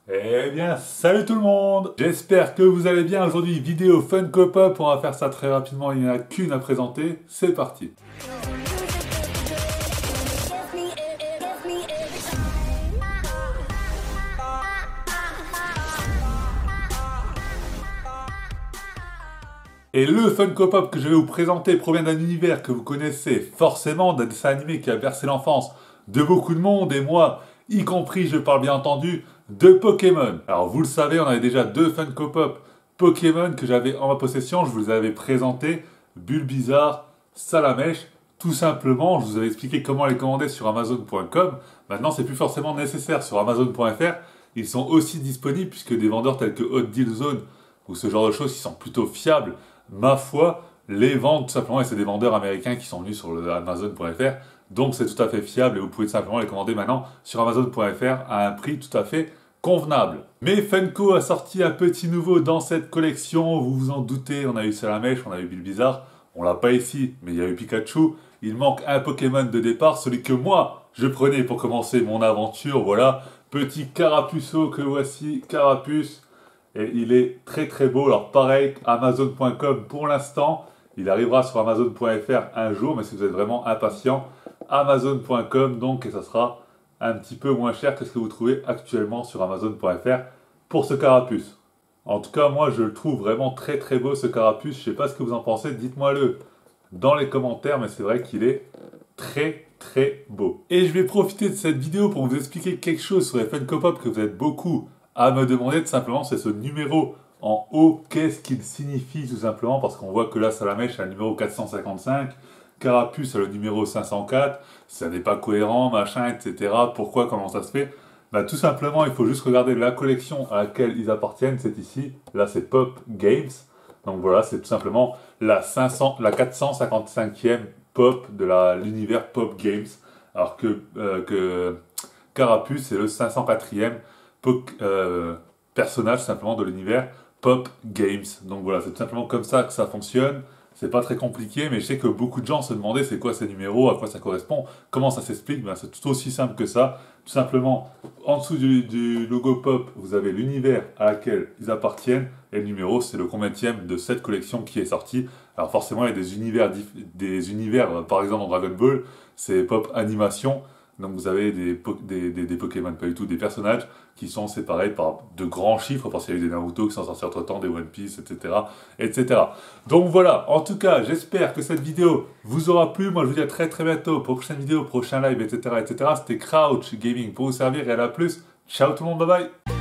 Eh bien, salut tout le monde! J'espère que vous allez bien. Aujourd'hui, vidéo Funko Pop. On va faire ça très rapidement, il n'y en a qu'une à présenter. C'est parti! Et le Funko Pop que je vais vous présenter provient d'un univers que vous connaissez forcément, d'un dessin animé qui a bercé l'enfance de beaucoup de monde, et moi, y compris, je parle bien entendu, de Pokémon. Alors vous le savez, on avait déjà deux Funko Pop Pokémon que j'avais en ma possession, je vous les avais présentés, Bulbizarre, Salamèche, tout simplement, je vous avais expliqué comment les commander sur Amazon.com. Maintenant, c'est plus forcément nécessaire sur Amazon.fr. Ils sont aussi disponibles puisque des vendeurs tels que Hot Deal Zone ou ce genre de choses qui sont plutôt fiables, ma foi, les vendent tout simplement, et c'est des vendeurs américains qui sont venus sur le Amazon.fr, donc c'est tout à fait fiable et vous pouvez tout simplement les commander maintenant sur Amazon.fr à un prix tout à fait convenable. Mais Funko a sorti un petit nouveau dans cette collection, vous vous en doutez, on a eu Salamèche, on a eu Bulbizarre, on l'a pas ici, mais il y a eu Pikachu, il manque un Pokémon de départ, celui que moi je prenais pour commencer mon aventure, voilà, petit Carapuceau que voici, Carapuce. Et il est très très beau. Alors pareil, Amazon.com pour l'instant. Il arrivera sur Amazon.fr un jour, mais si vous êtes vraiment impatient, Amazon.com donc, et ça sera un petit peu moins cher que ce que vous trouvez actuellement sur Amazon.fr pour ce carapuce. En tout cas, moi je le trouve vraiment très très beau ce carapuce. Je sais pas ce que vous en pensez, dites-moi-le dans les commentaires, mais c'est vrai qu'il est très très beau. Et je vais profiter de cette vidéo pour vous expliquer quelque chose sur les Funko Pop que vous êtes beaucoup à me demander. Tout simplement, c'est ce numéro en haut, qu'est-ce qu'il signifie tout simplement, parce qu'on voit que là Salamèche a le numéro 455, Carapuce a le numéro 504, ça n'est pas cohérent, machin, etc. Pourquoi, comment ça se fait? Bah, tout simplement, il faut juste regarder la collection à laquelle ils appartiennent, c'est ici, là c'est Pop Games, donc voilà, c'est tout simplement la 455e Pop de l'univers Pop Games, alors que Carapuce c'est le 504e personnage simplement de l'univers Pop Games. Donc voilà, c'est tout simplement comme ça que ça fonctionne. C'est pas très compliqué, mais je sais que beaucoup de gens se demandaient c'est quoi ces numéros, à quoi ça correspond, comment ça s'explique. Ben, c'est tout aussi simple que ça. Tout simplement, en dessous du logo Pop, vous avez l'univers à laquelle ils appartiennent, et le numéro, c'est le combienième de cette collection qui est sortie. Alors forcément, il y a des univers, par exemple en Dragon Ball, c'est Pop Animation. Donc vous avez des Pokémon, pas du tout, des personnages qui sont séparés par de grands chiffres, parce qu'il y a eu des Naruto qui sont sortis entre temps, des One Piece, etc., etc. Donc voilà, en tout cas, j'espère que cette vidéo vous aura plu. Moi je vous dis à très très bientôt pour une prochaine vidéo, prochain live, etc., etc. C'était Crouch Gaming pour vous servir, et à la plus. Ciao tout le monde, bye bye.